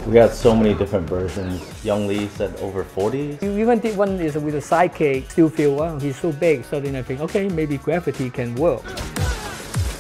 We got so many different versions. Young Lee said over 40. We even did one is with a sidekick. Still feel, wow, he's so big. So then I think, okay, maybe gravity can work.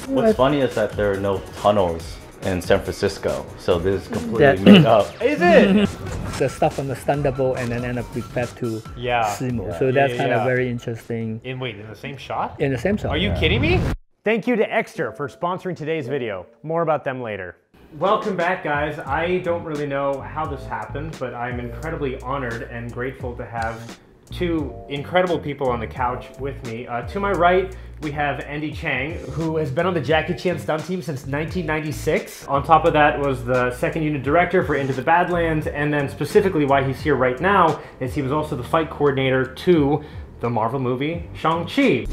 What's funny is that there are no tunnels in San Francisco, so this is completely made up. Is it? The stuff from the Thunderbolt and then end up with back to Simo. So that's kind of very interesting. In the same shot? In the same shot. Are you kidding me? Thank you to Ekster for sponsoring today's video. More about them later. Welcome back, guys. I don't really know how this happened, but I'm incredibly honored and grateful to have two incredible people on the couch with me. To my right, we have Andy Cheng, who has been on the Jackie Chan Stunt Team since 1996. On top of that was the second unit director for Into the Badlands, and then specifically why he's here right now is he was also the fight coordinator to the Marvel movie Shang-Chi.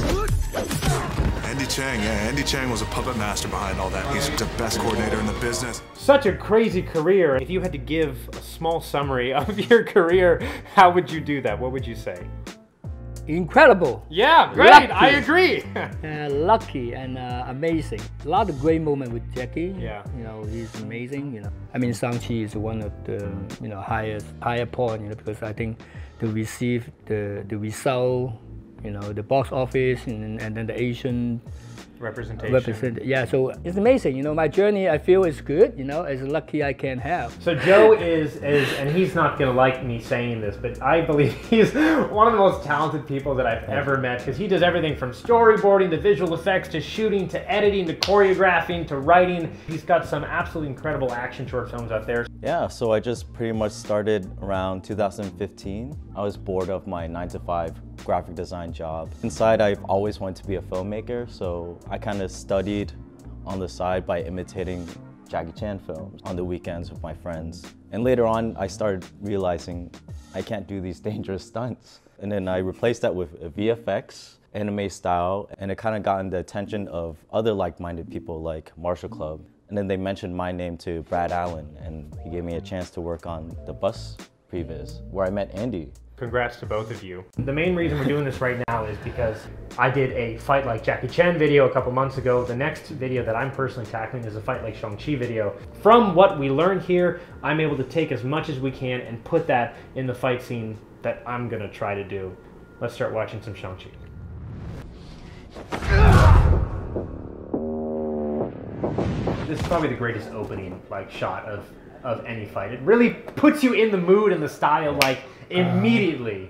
Andy Cheng was a puppet master behind all that. He's the best coordinator in the business. Such a crazy career. If you had to give a small summary of your career, how would you do that? What would you say? Incredible. Yeah, great. Lucky. I agree. Lucky and amazing. A lot of great moments with Jackie. Yeah. You know, he's amazing. You know, I mean, Shang-Chi is one of the higher point. You know, because I think to receive the result, you know, the box office and then the Asian representation. Yeah, so it's amazing. You know, my journey I feel is good. You know, as lucky I can have. So Joe is, and he's not gonna like me saying this, but I believe he's one of the most talented people that I've ever met, because he does everything from storyboarding to visual effects to shooting to editing to choreographing to writing. He's got some absolutely incredible action short films out there. Yeah, so I just pretty much started around 2015. I was bored of my 9-to-5 graphic design job. Inside, I've always wanted to be a filmmaker, so I kind of studied on the side by imitating Jackie Chan films on the weekends with my friends. And later on, I started realizing I can't do these dangerous stunts. And then I replaced that with a VFX, anime style, and it kind of got the attention of other like-minded people like Marshall Club. And then they mentioned my name to Brad Allen, and he gave me a chance to work on the bus previs, where I met Andy. Congrats to both of you. The main reason we're doing this right now is because I did a Fight Like Jackie Chan video a couple months ago. The next video that I'm personally tackling is a Fight Like Shang-Chi video. From what we learned here, I'm able to take as much as we can and put that in the fight scene that I'm gonna try to do. Let's start watching some Shang-Chi. This is probably the greatest opening shot of any fight. It really puts you in the mood and the style immediately.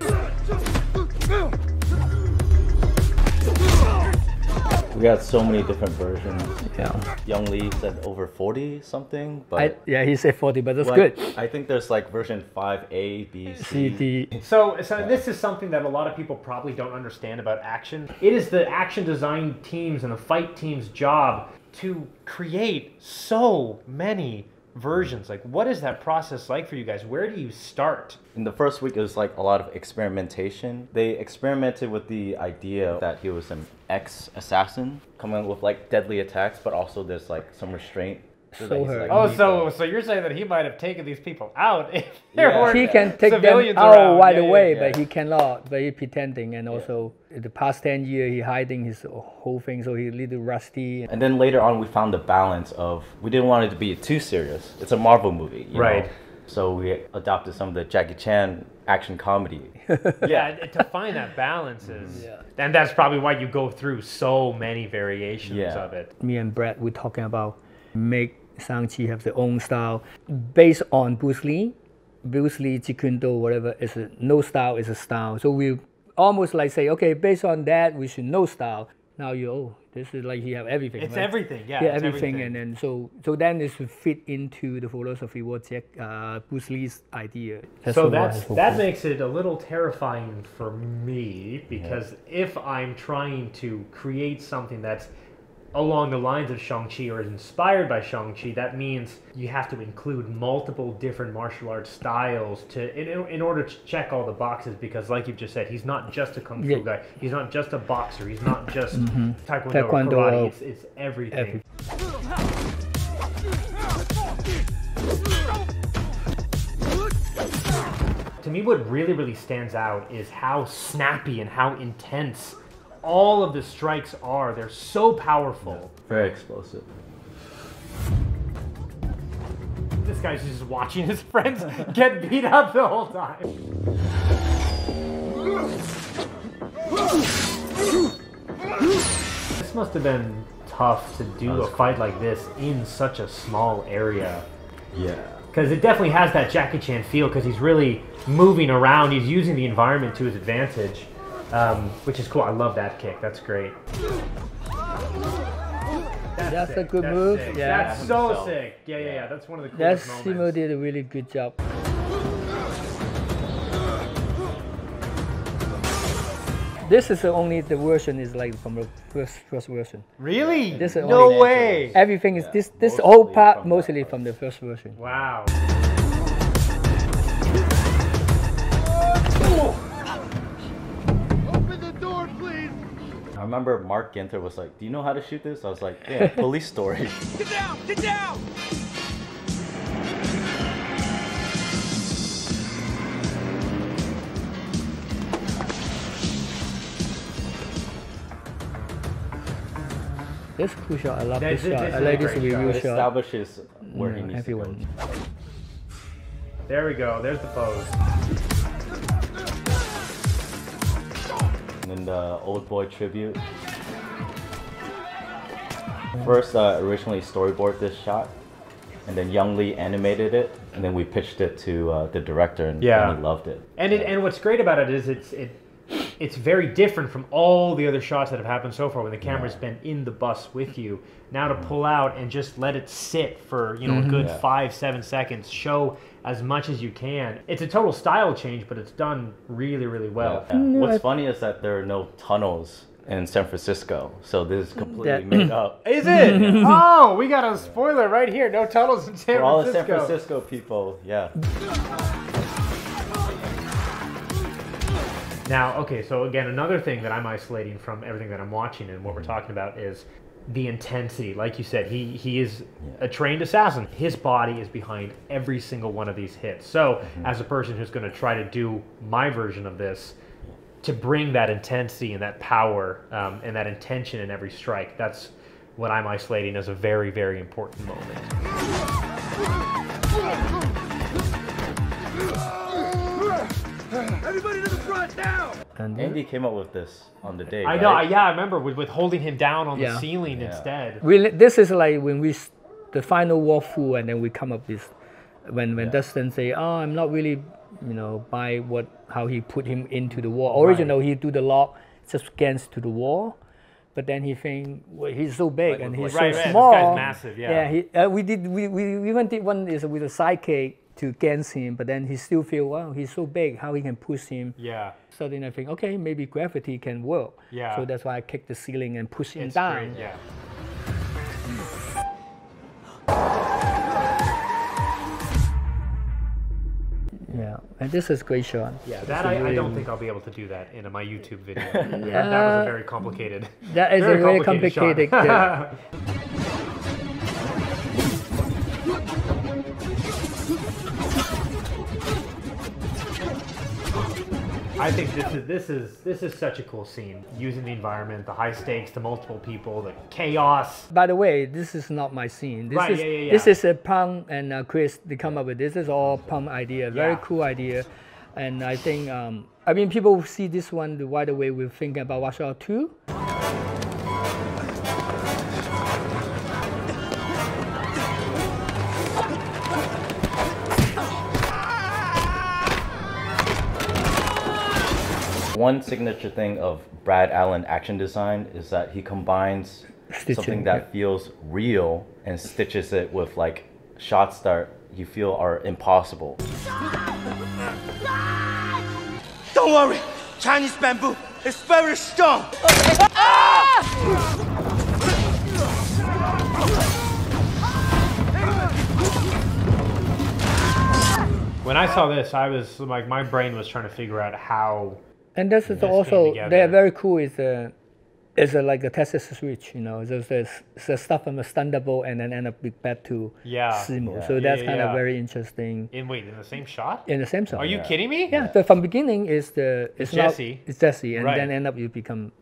We got so many different versions. Yeah. Young Lee said over 40 something, but yeah, he said 40, but that's good. I think there's version 5A, B, C, D. So this is something that a lot of people probably don't understand about action. It is the action design teams and the fight team's job to create so many versions. What is that process like for you guys? Where do you start? In the first week, it was a lot of experimentation. They experimented with the idea that he was an ex-assassin coming with deadly attacks, but also there's some restraint. So you're saying that he might have taken these people out if he can take them out right away, but he cannot. But he's pretending, and also the past 10 years he hiding his whole thing, so he's a little rusty. And then later on, we found the balance of we didn't want it to be too serious. It's a Marvel movie, you know? So we adopted some of the Jackie Chan action comedy. To find that balance is, and that's probably why you go through so many variations of it. Me and Brad we're talking about make Shang-Chi have their own style based on Bruce Lee, Jeet Kune Do, whatever. No style is a style. So we almost say, okay, based on that, we should know style. Now this is he have everything. It's right? everything, yeah. It's everything, and then so then it should fit into the philosophy what Bruce Lee's idea. That makes it a little terrifying for me, because if I'm trying to create something that's along the lines of Shang-Chi or is inspired by Shang-Chi, that means you have to include multiple different martial arts styles in order to check all the boxes, because like you just said, he's not just a kung fu guy, he's not just a boxer, he's not just taekwondo or karate, it's everything. To me, what really stands out is how snappy and how intense all of the strikes are. They're so powerful. Very explosive. This guy's just watching his friends get beat up the whole time. This must have been tough to do a fight like this in such a small area. Yeah. Because it definitely has that Jackie Chan feel, because he's really moving around, he's using the environment to his advantage, which is cool. I love that kick, that's great. That's sick. a good That's move. sick. Yeah. That's so sick. Yeah. That's one of the coolest moments. Simo did a really good job. This is only the version is like from the first version. Really? This is No only, way. Everything is this whole part mostly from the first version. Wow. Open the door, please. I remember Mark Ginther was like, "Do you know how to shoot this?" I was like, "Yeah, Police Story." Get down! Get down! This cool shot, I love This- this shot. this I is like a this great review It shot. establishes where he Yeah, needs everyone. to go. There we go. There's the pose. And then the Old Boy tribute. First, originally storyboarded this shot, and then Young Lee animated it, and then we pitched it to the director, and, Yeah. and he loved it. And what's great about it is it's very different from all the other shots that have happened so far when the camera's been in the bus with you. Now to pull out and just let it sit for a good 5-7 seconds, show as much as you can. It's a total style change, but it's done really, really well. Yeah. What's funny is that there are no tunnels in San Francisco, so this is completely made up. Is it? Oh, we got a spoiler right here. No tunnels in San For all the Francisco. San Francisco people, yeah. Now, okay, so again, another thing that I'm isolating from everything that I'm watching and what we're talking about is the intensity. Like you said, he is a trained assassin. His body is behind every single one of these hits. So, as a person who's going to try to do my version of this, to bring that intensity and that power and that intention in every strike, that's what I'm isolating as a very, very important moment. Everybody to the front now! And Andy came up with this on the day. I know, right? yeah, I remember with holding him down on the Yeah. ceiling Yeah. instead. this is like when the final walkthrough, and then we come up with when Dustin say, "Oh, I'm not really, by how he put him into the wall." Original, he do the lock just against to the wall, but then he think, well, he's so big and he's Right, so right, this small. guy's massive, yeah. we even did one is with a sidekick to against him, but then he still feel, wow, he's so big, how he can push him. Yeah. So then I think, okay, maybe gravity can work. Yeah. So that's why I kick the ceiling and push him It's down. great, yeah. Yeah, and this is great shot. Yeah, that I don't think I'll be able to do that in my YouTube video. That was a very complicated. That is a very complicated. shot. I think this is such a cool scene. Using the environment, the high stakes, the multiple people, the chaos. By the way, this is not my scene. This Right, is yeah. this is a Pang and Chris. They come up with this. Is all Pang idea. Very Yeah. cool idea, and I think people who see this one right away will think about Watch Out 2. One signature thing of Brad Allen action design is that he combines Stitching, something that feels real and stitches it with like shots that you feel are impossible. Don't worry, Chinese bamboo is very strong. When I saw this, I was like, my brain was trying to figure out how. And this is This also came together. they're very cool. It's like a Texas switch, There's the stuff from a Thunderbolt and then end up back to Yeah. Simo. Yeah. So that's Yeah, kind of yeah. very interesting In the same shot? in the same song. Are you kidding me? Yeah, the from beginning is it's Jesse. It's Jesse, and Right. then end up you become.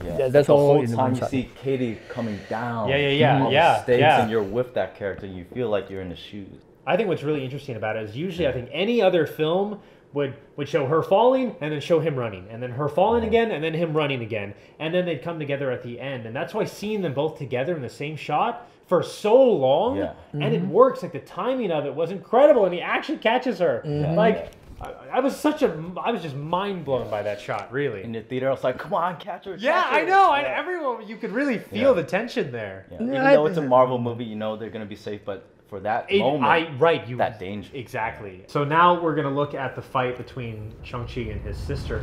Yeah, that's the all whole in the time one you shot. see Katie coming down. Yeah, all the yeah, stakes, yeah. and you're with that character. You feel like you're in the shoes. I think what's really interesting about it is usually I think any other film would show her falling and then show him running, and then her falling again and then him running again, and then they'd come together at the end. And that's why seeing them both together in the same shot for so long, and it works, like the timing of it was incredible, and he actually catches her. Like I was just mind blown by that shot, really. In the theater, I was like, come on, catch her. Yeah, catch her. I know. And everyone, you could really feel the tension there. Yeah. Even though it's a Marvel movie, you know they're gonna be safe, but for that moment, that danger. Exactly. So now we're gonna look at the fight between Shang-Chi and his sister.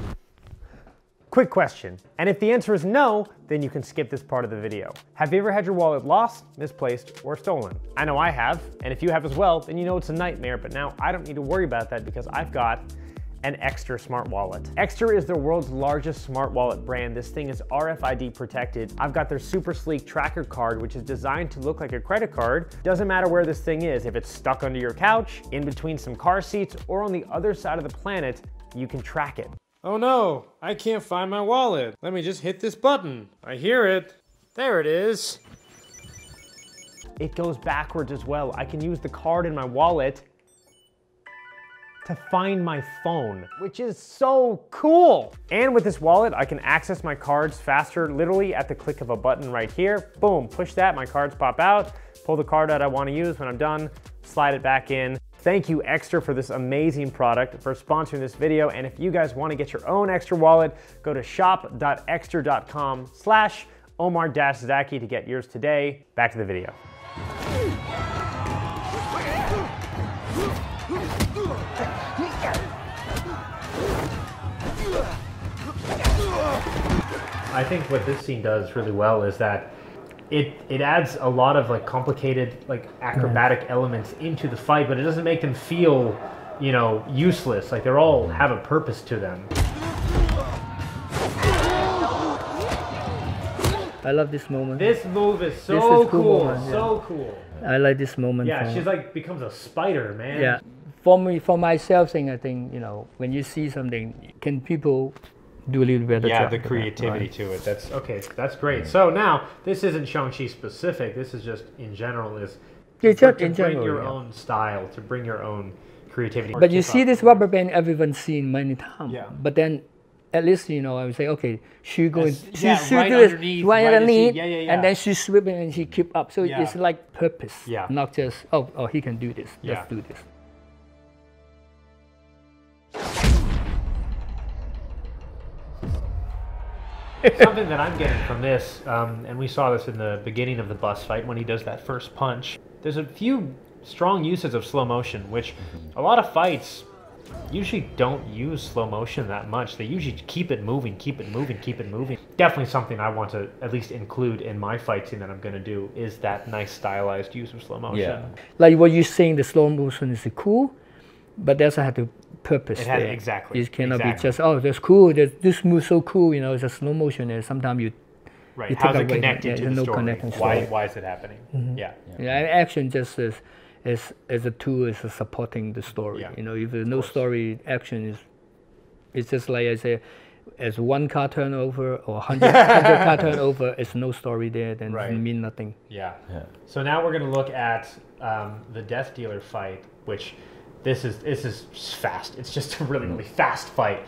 Quick question, and if the answer is no, then you can skip this part of the video. Have you ever had your wallet lost, misplaced, or stolen? I know I have, and if you have as well, then you know it's a nightmare, but now I don't need to worry about that because I've got an Ekster smart wallet. Ekster is the world's largest smart wallet brand. This thing is RFID protected. I've got their super sleek tracker card, which is designed to look like a credit card. Doesn't matter where this thing is. If it's stuck under your couch, in between some car seats, or on the other side of the planet, you can track it. Oh no, I can't find my wallet. Let me just hit this button. I hear it. There it is. It goes backwards as well. I can use the card in my wallet to find my phone, which is so cool. And with this wallet, I can access my cards faster, literally at the click of a button right here. Boom, push that, my cards pop out, pull the card out I want to use. When I'm done, slide it back in. Thank you, Ekster, for this amazing product, for sponsoring this video. And if you guys want to get your own Ekster wallet, go to shop.ekster.com/Omar-Zaki to get yours today. Back to the video. I think what this scene does really well is that it adds a lot of like complicated, like acrobatic elements into the fight, but it doesn't make them feel, you know, useless. Like they're all have a purpose to them. I love this moment. This move is so cool, moment, so cool. I like this moment. Yeah, she's like becomes a spider, man. Yeah, for me, for myself, thing, I think, you know, when you see something, can people do a little better job? Yeah, the creativity to it. That's okay. That's great. So now this isn't Shang-Chi specific. This is just in general. Is It's to just in bring general, your yeah. own style, to bring your own creativity. But you see this rubber band, everyone's seen many times. Yeah. But then, at least, you know, I would say, okay, she goes, yeah, she right do this, underneath, right right as underneath, she- yeah. and then she's sweeping and she keep up. So Yeah. it's like purpose, Yeah. not just, oh, he can do this, Yeah. let's do this. Something that I'm getting from this, and we saw this in the beginning of the bus fight when he does that first punch. There's a few strong uses of slow motion, which a lot of fights usually don't use slow motion that much. They usually keep it moving, keep it moving, keep it moving. Definitely something I want to at least include in my fight scene that I'm going to do is that nice stylized use of slow motion. Yeah. Like what you're saying, the slow motion is cool, but there's have to purpose It has, there. exactly. It cannot exactly. be just, oh, that's cool, this move's so cool, you know, it's a slow motion, and sometimes you Right. you How's take it away connected that. to Yeah, the no story? connection story. Why is it happening? Yeah. Yeah, action just is a tool, is supporting the story. Yeah, you know, if there's no story, action is, it's just like I say, as one car turnover or 100 car turnover, it's no story there, then Right. it mean nothing. Yeah. Yeah. So now we're going to look at the Death Dealer fight, which this is fast. It's just a really fast fight.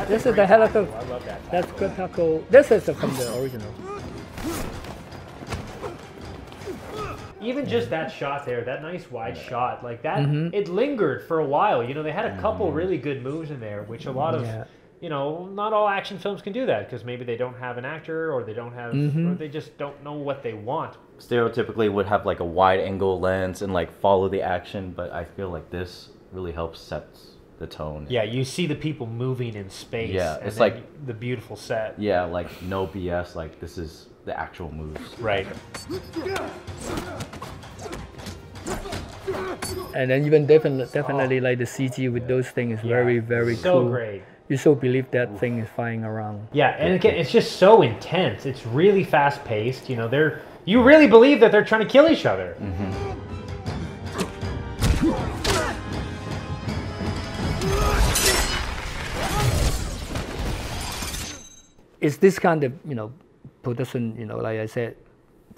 This is the helicopter. I love that. That's good tackle. This is from the original. Even just that shot there, that nice wide shot, like that, it lingered for a while. You know, they had a couple really good moves in there, which a lot of, you know, not all action films can do that because maybe they don't have an actor or they don't have, or they just don't know what they want. Stereotypically would have like a wide angle lens and like follow the action, but I feel like this really helps set the tone. Yeah, you see the people moving in space. Yeah, and it's then like- the beautiful set. Yeah, like no BS, like this is the actual moves. Right. And then even definitely like the CG with those things is very, very so cool. great. You so believe that thing is flying around. Yeah, and again, it's just so intense. It's really fast paced. You know, you really believe that they're trying to kill each other. It's this kind of, you know, production, you know, like I said,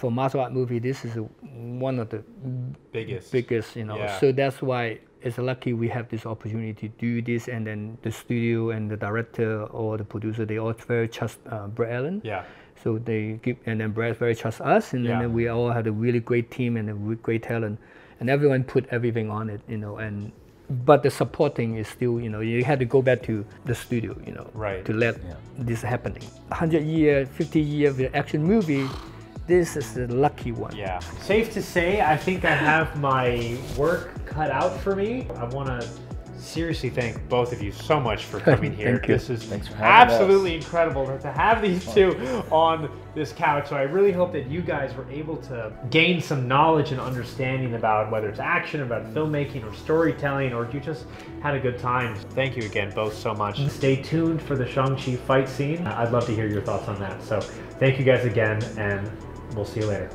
for martial art movie, this is one of the Biggest. you know. Yeah. So that's why it's lucky we have this opportunity to do this, and then the studio and the director or the producer, they all very trust Brett Allen. Yeah. So they give, and then Brett very trust us, and Yeah. then we all had a really great team and a great talent, and everyone put everything on it, you know. And but the supporting is still, you know, you had to go back to the studio, you know, Right. to let this happening. 100-year, 50-year action movie. This is the lucky one. Yeah. Safe to say, I think I have my work cut out for me. I want to seriously thank both of you so much for coming here. Thank you. This is Thanks for having absolutely incredible to have these two on this couch. So I really hope that you guys were able to gain some knowledge and understanding about whether it's action, about filmmaking or storytelling, or you just had a good time. Thank you again both so much. Stay tuned for the Shang-Chi fight scene. I'd love to hear your thoughts on that. So thank you guys again, and we'll see you later.